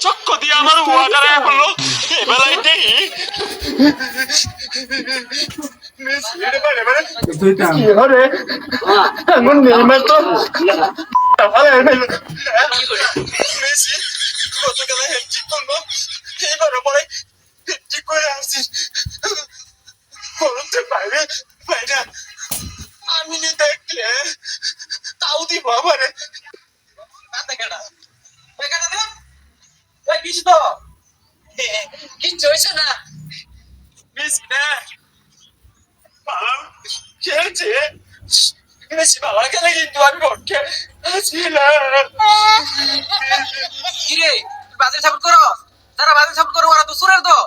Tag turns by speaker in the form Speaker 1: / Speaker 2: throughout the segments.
Speaker 1: চক্কর দিয়ে আমার ওয়াটারে পড়লো এবেলায় দেখি গতকাল হ্যাট্রিক করলো এবারে পরে হ্যাট্রিক করে আসছিস বলতে পারবে ভাইরা আমি নি দেখলে তাও দিব আমারে কিছু তো কিচ্ছু হয়েছে না বেশি না ভালো খেলছে বেশি ভালো খেলে কিন্তু আমি পক্ষে
Speaker 2: কিরে বাজে সাপোর্ট করো যারা বাজে সাপোর্ট করো ওরা তো সুরের তো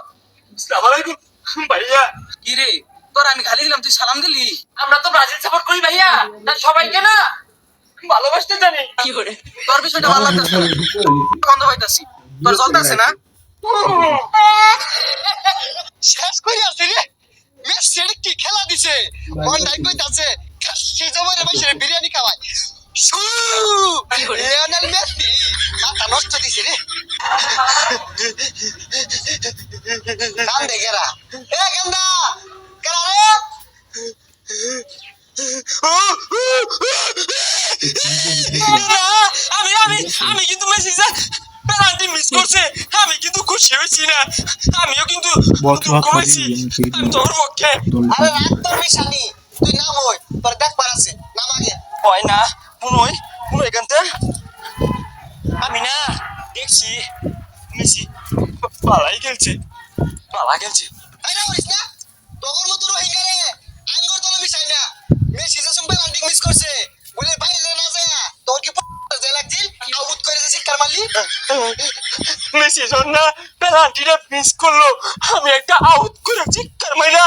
Speaker 1: আসসালামালাইকুম ভাইয়া
Speaker 2: কিরে তোর আমি খালি দিলাম তুই সালাম দিলি
Speaker 3: আমরা তো ব্রাজিল সাপোর্ট করি ভাইয়া আর সবাইকে না
Speaker 1: ভালোবাসতে জানি
Speaker 3: কি করে
Speaker 2: তোর বিষয়টা ভালো লাগতেছে না। বন্ধ হইতাছি তোর চলতেছে না
Speaker 4: শেষ করে আসি রে মেসি কি খেলা দিছে মন নাই কইতাছে সেই জমারে বসে বিরিয়ানি খাওয়ায় লিওনেল মেসি মাথা নষ্ট দিছে রে কান দে গেরা এ গেন্দা কেরা রে
Speaker 1: আমি আমি আমি কিন্তু মেসি পেনাল্টি মিস করছে আমি কিন্তু খুশি হয়েছি না আমিও কিন্তু দুঃখ হয়েছি আমি তোর পক্ষে
Speaker 4: আরে রাত তোর মিশানি তুই নাম হই তোর দেখ পারাছে নাম আগে
Speaker 1: হয় না পুনই এখানতে আমি না দেখছি মেসি পালাই খেলছে
Speaker 4: আরে ওরিস না তখন মতো রোহিঙ্গা রে আঙ্গুর দলে মিশাই না মেসি যে সম্পে লান্ডিং মিস করছে বলে বাইরে না যায় তোর কি যে লাগছিল আউট করে দিছিস শিকার মারলি
Speaker 1: মেসি না পেনাল্টিটা মিস করলো আমি একটা আউট করে চিৎকার মাইরা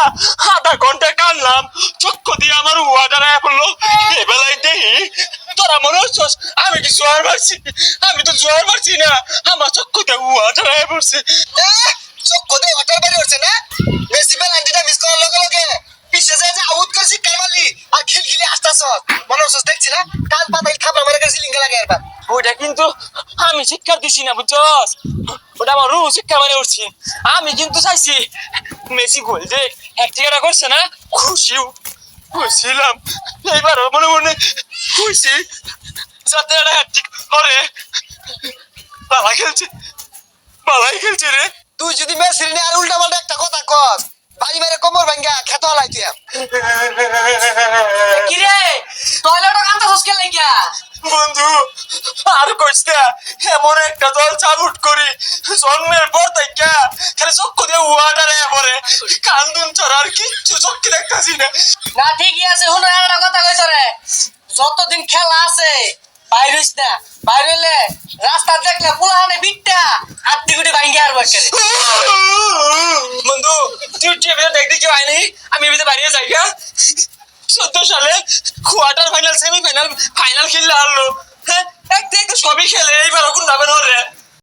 Speaker 1: আধা ঘন্টা কানলাম চক্কর দিয়ে আমার ওয়াটার পড়লো এবেলায় দেখি তোরা মনে হচ্ছস আমি কি জোয়ার মারছি আমি তো জোয়ার মারছি না আমার চক্কর দিয়ে ওয়াটার পড়ছে
Speaker 4: চোখ কোদে ওয়াটার বাইরে হচ্ছে না মেসি পেনাল্টিটা মিস করার লগে লগে পিছে যায় যে আউট করে শিকার মারলি আর খিলখিলি আসতাছ মনে হচ্ছস দেখছি না কাল পাতাই খাবার মেরে গেছে লিঙ্গা লাগে এবার
Speaker 1: ওইটা কিন্তু আমি শিক্ষা দিছি না বুঝছস ওটা আমার রু শিক্ষা মানে উঠছি আমি কিন্তু চাইছি মেসি গোল যে হ্যাট্রিকটা করছে না খুশিলাম এইবার মনে মনে খুশি যাতে একটা হ্যাট্রিক করে পালাই খেলছে রে
Speaker 4: তুই যদি মেসির নিয়ে আর উল্টা পাল্টা একটা কথা কস বাড়ি মেরে কোমর ভাঙ্গা খেতে হলাই তুই
Speaker 3: কি রে টয়লেটে কান্তাছস কে লাগিয়া
Speaker 1: বন্ধু আর কইস না এমন একটা দল চাবুট করি জন্মের পর থেকে খালি চক্ষু দিয়ে ওয়াটারে পরে কান্দুন ছাড়া আর কিচ্ছু চক্ষু দেখতেছি না
Speaker 3: না ঠিকই আছে হুনো একটা কথা কইছ রে যতদিন খেলা আছে বাইরেস না বাইরেলে রাস্তা দেখলে পুলাহানে বিটটা আটটি গুটি ভাঙ্গি আর বসে
Speaker 1: বন্ধু তুই টিভিতে দেখতে কেউ আইনি আমি এমনিতে বাইরে যাই গা 14 সালে কোয়ার্টার ফাইনাল সেমিফাইনাল ফাইনাল খেললে হারলো হ্যাঁ এক সবই খেলে এইবার কোন যাবেন ওরে